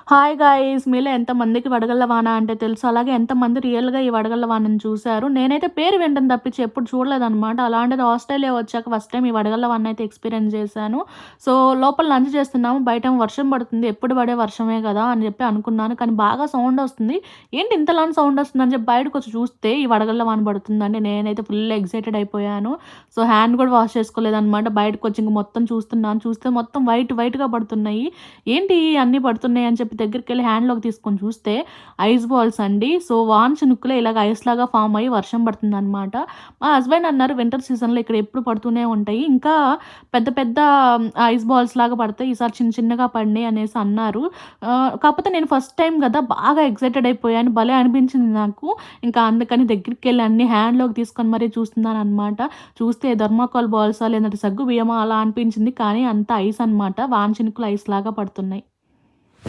Hi guys! మీలో ఎంతమందికి వడగళ్ల వాన అంటే తెలుసు? అలాగే ఎంతమంది రియల్‌గా ఈ వడగళ్ల వానని చూసారు? నేనైతే పేరు వినడం తప్పించి ఎప్పుడు చూడలేదనమాట. అలాంటిది ఆస్ట్రేలియా వచ్చాక ఫస్ట్ టైమ్ ఈ వడగళ్ల వాననైతే ఎక్స్‌పీరియన్స్ చేశాను. సో, లోపల లంచ్ చేస్తున్నాము. బయటేమో వర్షం పడుతుంది. ఎప్పుడు పడే వర్షమే కదా! అని చెప్పి అనుకున్నాను. కానీ బాగా సౌండొస్తుంది. ఏంటి ఇంతలానే సౌండొస్తుందని చెప్పి బయటకొచ్చి చూస్తే ఈ వడగళ్ల వాన పడుతుందండి. నేనైతే ఫుల్ ఎక్సైటెడ్ అయిపోయాను. సో, హ్యాండ్ కూడా వాష్ చేసుకోలేదనమాట. బయటకొచ్చి ఇంక మొత్తం చూస్తున్నాను. చూస్తే మొత్తం వైట్‌గా పడుతున్నాయి. ఏంటి అన్నీ పడుతున్నాయి అని చెప్పి దగ్గరికెళ్ళి హ్యాండ్‌లోకి తీసుకొని చూస్తే ఐస్ బాల్స్ అండి. సో, వాన చినుకులే ఇలాగ ఐస్‌లాగా ఫార్మ్ అయ్యి వర్షం పడుతుందనమాట. మా హస్బెండ్ అన్నారు వింటర్ సీజన్‌లో ఇక్కడ ఎప్పుడు పడుతూనే ఉంటాయి. ఇంకా పెద్ద పెద్ద ఐస్ బాల్స్ లాగా పడతాయి. ఈసారి చిన్న చిన్నగా పడినాయి అనేసి అన్నారు. కాకపోతే నేను ఫస్ట్ టైమ్ గదా! బాగా ఎక్సైటెడ్ అయిపోయాను. భలే అనిపించింది నాకు. ఇంకా అందుకని దగ్గరికెళ్ళి అన్నీ హ్యాండ్‌లోకి తీసుకొని మరీ చూస్తున్నాననమాట. చూస్తే థర్మాకోల్ బాల్సా లేదంటే సగ్గు బియ్యమా అలా అనిపించింది. కానీ అంతా ఐస్ అనమాట. వాన చినుకులు ఐస్‌లాగా పడుతున్నాయి.